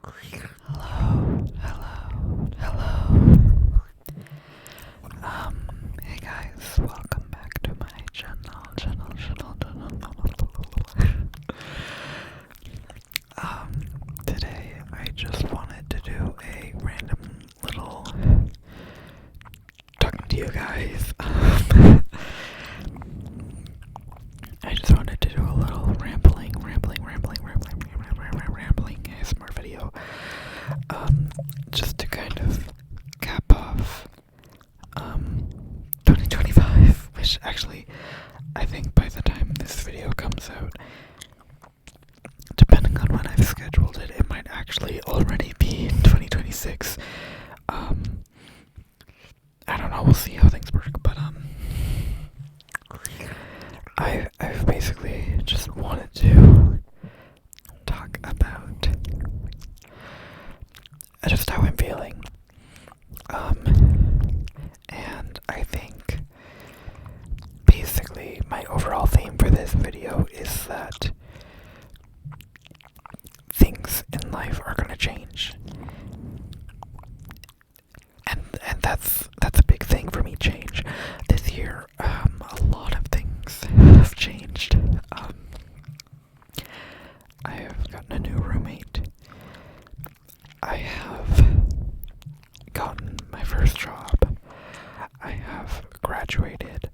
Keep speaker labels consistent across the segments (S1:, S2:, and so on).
S1: Hello, hello, hello. Hey guys, welcome back to my channel. Today I just wanted to do a random little talking to you guys. I just wanted to do a little rambling ASMR video. Just to kind of cap off 2025, which actually I think by the time this video comes out, depending on when I've scheduled it, it might actually already be in 2026. I don't know, we'll see how things work, but I've basically just wanted to talk about just how I'm feeling. And I think basically my overall theme for this video is that things in life are gonna change. And that's a big thing for me, change. This year, a lot of things have changed. I have gotten a new roommate. I have gotten my first job. I have graduated.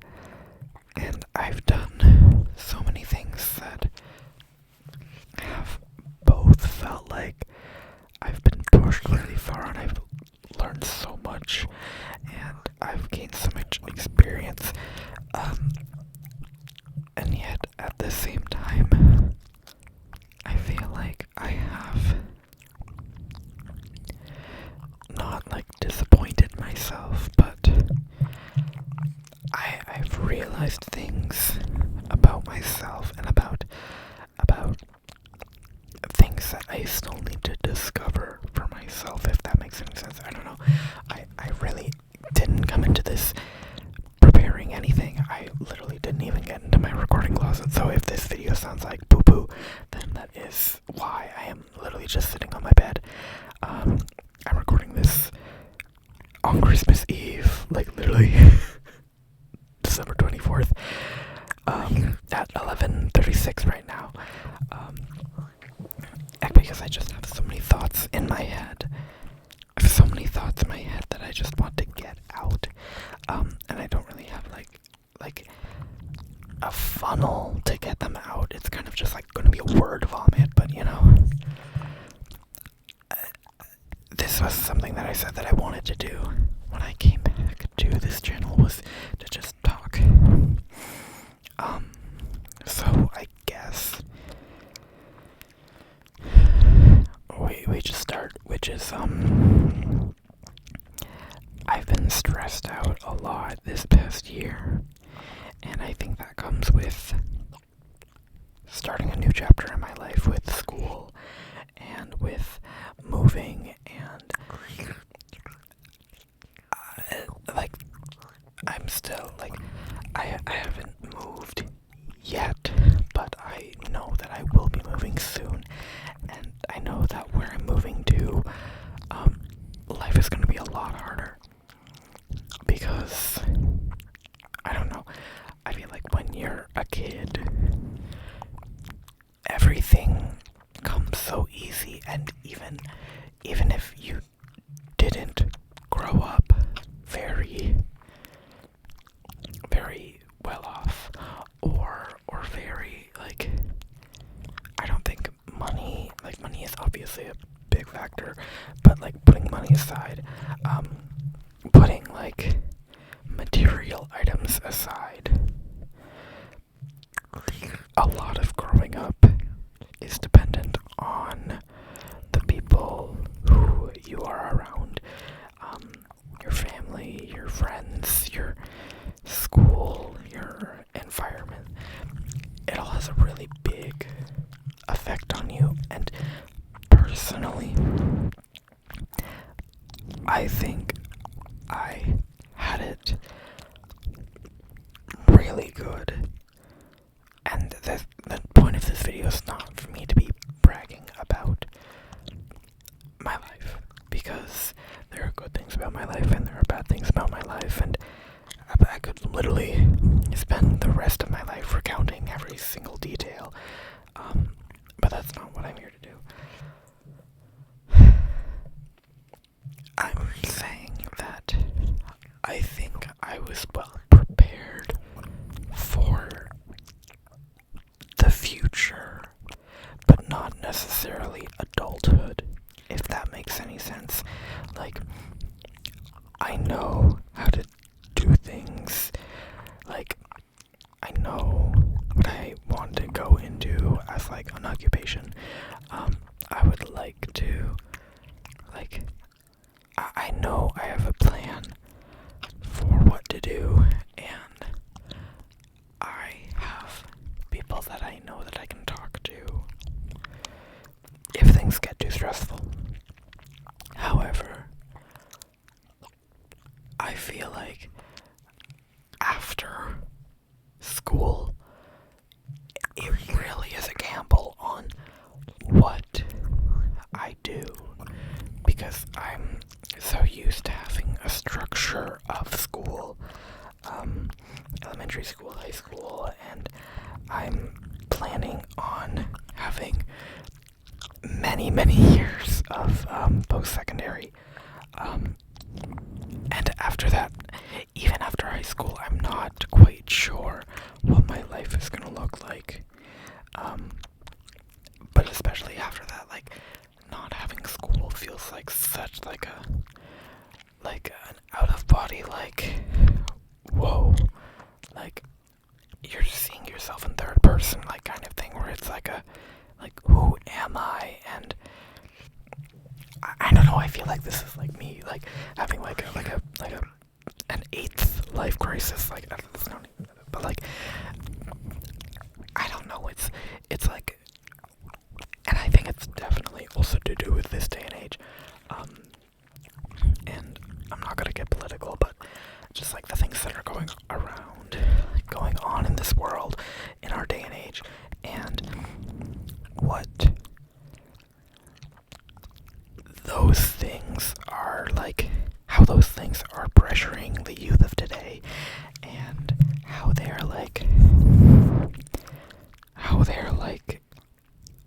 S1: And I've done so many things that have both felt like I've been pushed really far and I've learned so much and I've gained so much experience. And yet at the same time, I feel like I have not like disappointed myself, but I've realized things about myself and about things that I still need to discover for myself, if that makes any sense. I don't know. I really didn't come into this preparing anything. I literally didn't even get into my recording closet, so if this video sounds like poo-poo, then that is why. I am literally just sitting on my bed. I'm recording this on Christmas Eve, like literally December 24th, at 11:36 right now, because I just have so many thoughts in my head. I have so many thoughts in my head that I just want to get out, and I don't really have like a funnel to get them out. It's kind of just like going to be a word vomit, but you know, this was something that I said that I wanted to do when I came back to this channel, was to just talk. So I guess we just start, which is I've been stressed out a lot this past year, and I think that comes with starting a new chapter in my life with school and with moving, and like I'm still like I haven't moved yet, but I know that I will be moving soon, and I know that where I'm moving to, life is going to be a lot harder, because I don't know, I feel like when you're a kid, everything comes so easy, and even if you didn't grow up very well off, or very, like, I don't think money is obviously a big factor, but like putting money aside, putting like material items aside, a lot of growing up is dependent on the people who you are around, your family, your friends, your school, your environment. It all has a really big effect on you, and personally, I think I had it really good. And the point of this video is not for me to be bragging about about my life and there are bad things about my life, and I could literally spend the rest of my life recounting every single detail. But that's not what I'm here to do. I'm saying that I think I was well prepared for the future, but not necessarily adulthood, if that makes any sense. Like, I know how to do things. Like, I know what I want to go into as, like, an occupation. I would like to, like, I know I have a plan for what to do, and I have people that I know that I can talk to if things get too stressful. However, I feel like after school, it really is a gamble on what I do, because I'm so used to having a structure of school, elementary school, high school, and I'm planning on having many years of post-secondary, and after that, even after high school, I'm not quite sure what my life is gonna look like, but especially after that, like, not having school feels like such like an out of body, like, whoa, like, you're seeing yourself in third person, like, kind of thing, where it's like who am I? And I don't know, I feel like this is like me, like, having like an eighth life crisis, like, that's not even, but like, I don't know, it's like, and I think it's definitely also to do with this day and age, and I'm not gonna get political, but just like the things that are going on in this world, in our day and age, and what those things are like, how those things are pressuring the youth of today, and how they're like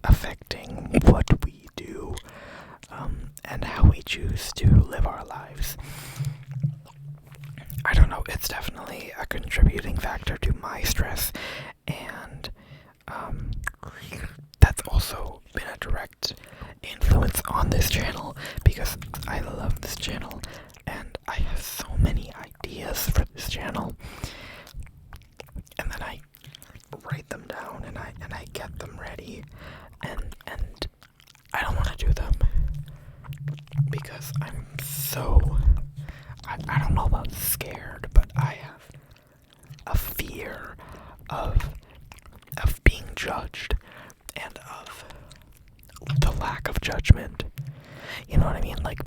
S1: affecting what we do, and how we choose to live our lives. I don't know, it's definitely a contributing factor to my stress, and that's also been a direct influence on this channel, because I love this channel and I have so many ideas for this channel, and then I write them down and I get them ready, and I don't want to do them because I'm so, I don't know about scared, but I have a fear of being judged and of the lack of judgment. You know what I mean? Like,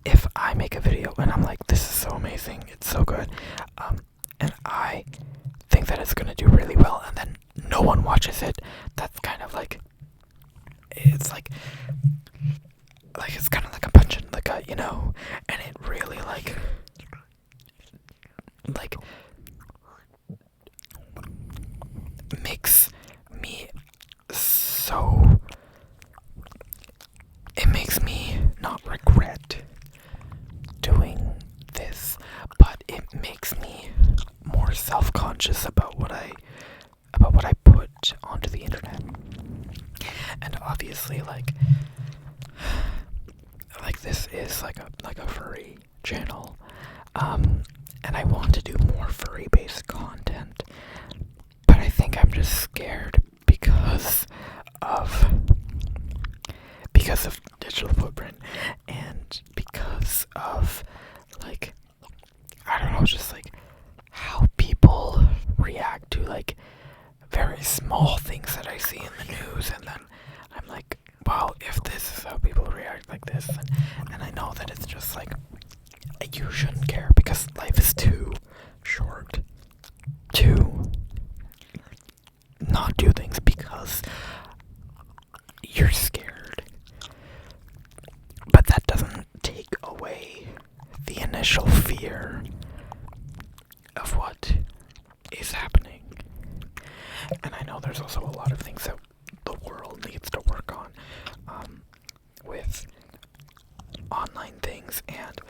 S1: if I make a video and I'm like, this is so amazing, it's so good, and I think that it's gonna do really well, and then no one watches it, that's kind of like, it's like it's kind of like a punch in the gut, you know? And it really like makes me so, it makes me not regret doing this, but it makes me more self-conscious about what I put onto the internet. And obviously, like this is like a furry channel, and I want to do more furry based content, but I think I'm just scared because of digital footprint, and because of, like, I don't know, just like how people react to like very small things that I see in the news, and then I'm like, well, if this is how people react like this, and I know that it's just like, you shouldn't care because life is too short to not do things because you're scared. But that doesn't take away initial fear of what is happening. And I know there's also a lot of things that the world needs to work on with online things, and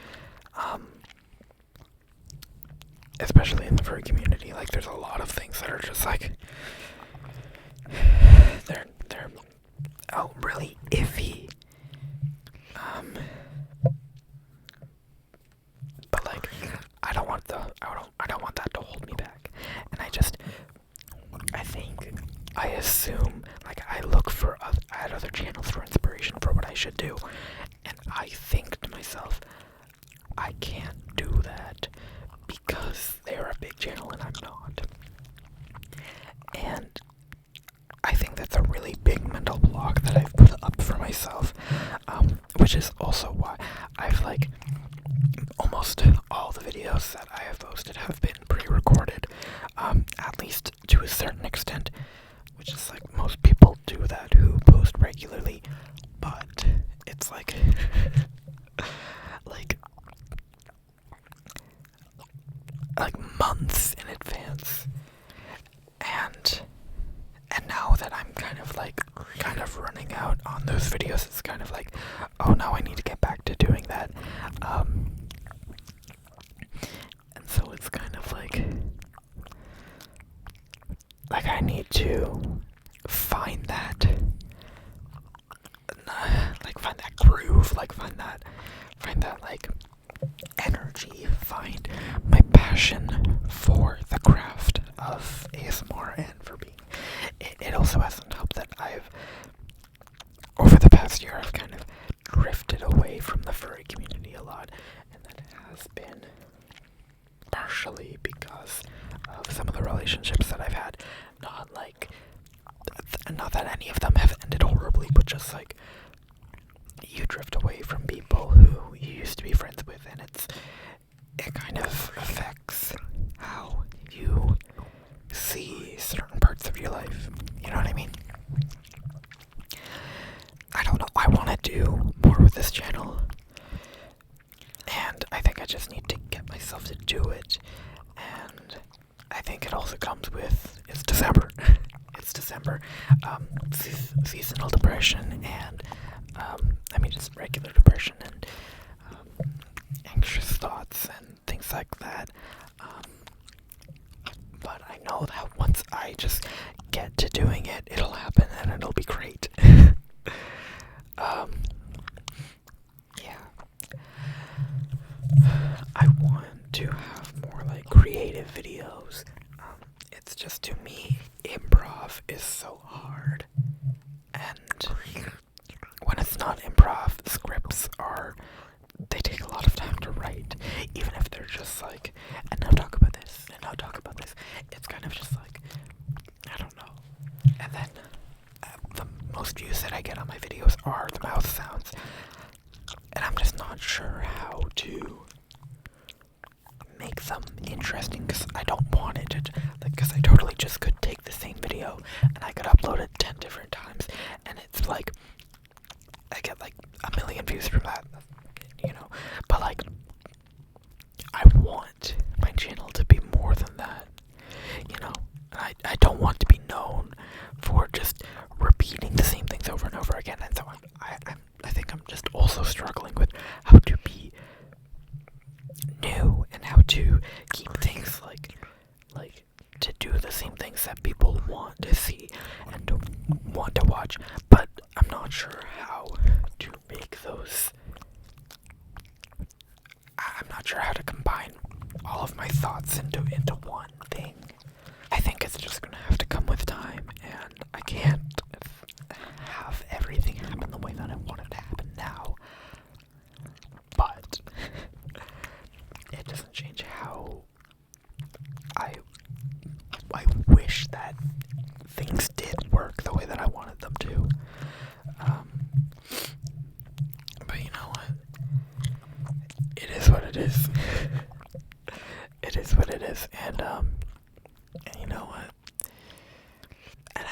S1: especially in the furry community, like there's a lot of things that are just like they're really iffy. But like I don't want that to hold me back. And I assume, like, I look at other channels for inspiration for what I should do, and I think to myself, I can't do that because they're a big channel and I'm not. And I think that's a really big mental block that I've put up for myself, which is also why I've, like, almost all the videos that I have posted have been pre-recorded, at least to a certain extent, which is like most people do that who post regularly, but it's like, like months in advance, and now that I'm kind of running out on those videos, it's kind of like, oh no, I need to get back to doing that, and so it's kind of like I need to find that groove, find that like energy, find my passion for the craft of ASMR and for being. It also hasn't helped that over the past year, I've kind of drifted away from the furry community a lot, and that has been partially because of some of the relationships that I've had. Not that any of them have ended horribly, but just like you drift away from people who you used to be friends with, and it kind of affects how you see certain parts of your life. You know what I mean? I don't know. I want to do more with this channel, and I think I just need to get myself to do it. And I think it also comes with, it's December. It's December. Seasonal depression and just regular depression and anxious thoughts and things like that. But I know that once I just get to doing it, it'll happen and it'll be great. Yeah. I want to have more like creative videos. It's just, to me, improv is so hard. And when it's not improv, the scripts they take a lot of time to write. Even if they're just like, and now talk about this, and now talk about this. It's kind of just like, I don't know. And then the most views that I get on my videos are the mouth sounds. And I'm just not sure how to make them interesting, because I don't want it to, because I totally just could take the same video and I could upload it 10 different times, and it's like, I get like 1 million views from that, you know, but like, I want my channel to be more than that, you know, I don't want to be known for just repeating the same things over and over again, and so I think I'm just also struggling with how to be new and how to keep things like to do the same things that people want to see and to want to watch, but I'm not sure how to make those. I'm not sure how to combine all of my thoughts into one thing. I think it's just gonna have to come with time, and I can't have everything happen the way that I want it to happen now. But it doesn't change how I wish that things did work the way that I wanted them to. But you know what? It is what it is. It is what it is, and you know what? And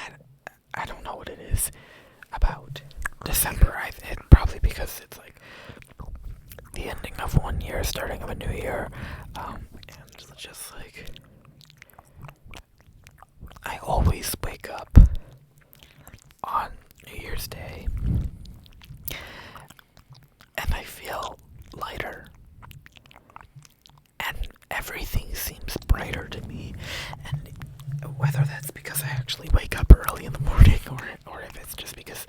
S1: I don't know what it is about December. It probably because it's like the ending of one year. year, starting of a new year, and just like, I always wake up on New Year's Day, and I feel lighter, and everything seems brighter to me, and whether that's because I actually wake up early in the morning, or if it's just because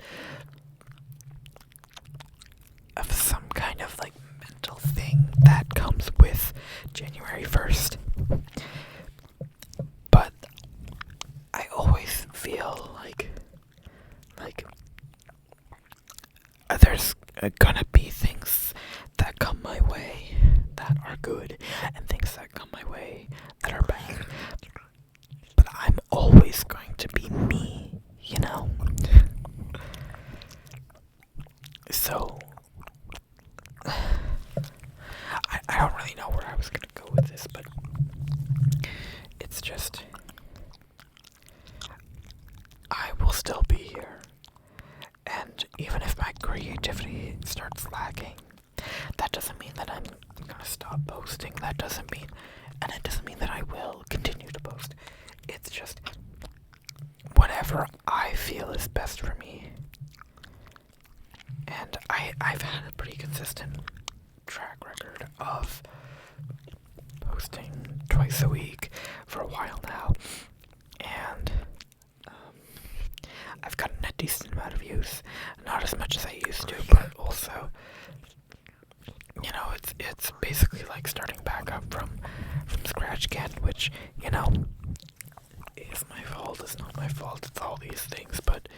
S1: of some kind of like mental thing that comes with January 1st. But I always feel like there's gonna be things that come my way that are good, and things that come my way that are bad. But I'm always going to be me, you know? So, I don't really know where I was gonna go with this, but it's just, I will still be here. And even if my creativity starts lacking, that doesn't mean that I'm gonna stop posting. That doesn't mean, and it doesn't mean that I will continue to post. It's just whatever I feel is best for me. And I've had a pretty consistent track record of posting twice a week for a while now, and I've gotten a decent amount of views. Not as much as I used to, but also, you know, it's basically like starting back up from scratch again, which, you know, is my fault. It's not my fault. It's all these things, but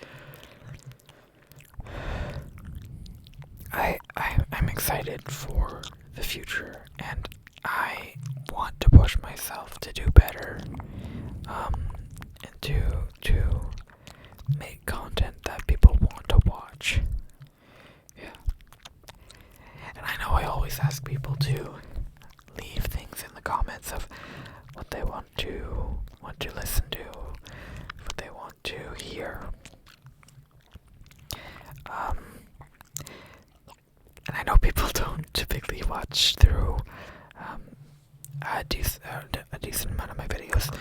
S1: I'm excited for the future, and I want to push myself to do better, and to make content that people want to watch. Yeah. And I know I always ask people to leave things in the comments of what they want to listen to, what they want to hear. And I know people don't typically watch through a decent amount of my videos.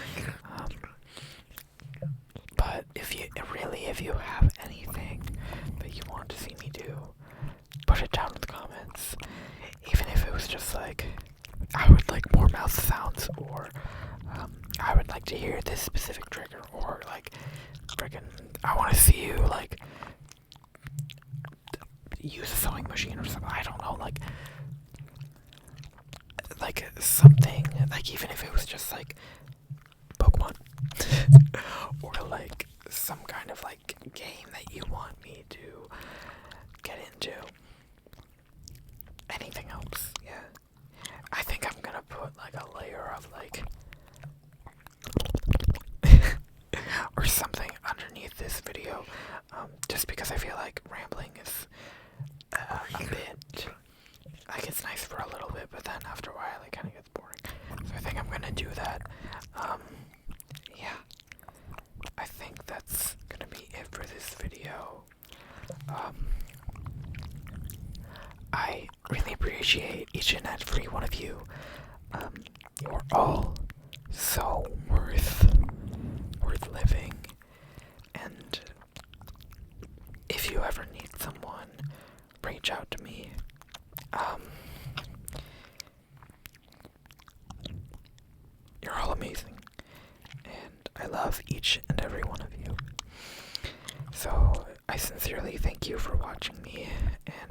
S1: But if you have anything that you want to see me do, put it down in the comments. Even if it was just like, I would like more mouth sounds, or I would like to hear this specific trigger, or like, friggin', I want to see you like use a sewing machine or something. I don't know, like something, like even if it was just like Pokemon or like some kind of like game that you want me to get into. Anything else, yeah. I think I'm gonna put like a layer of like or something underneath this video, just because I feel like rambling is a bit, like, it's nice for a little bit, but then after a while it kind of gets boring. So I think I'm gonna do that. Yeah, I think that's gonna be it for this video. I really appreciate each and every one of you. You're all so worth living, and if you ever need someone, reach out to me. You're all amazing, and I love each and every one of you. So I sincerely thank you for watching me, and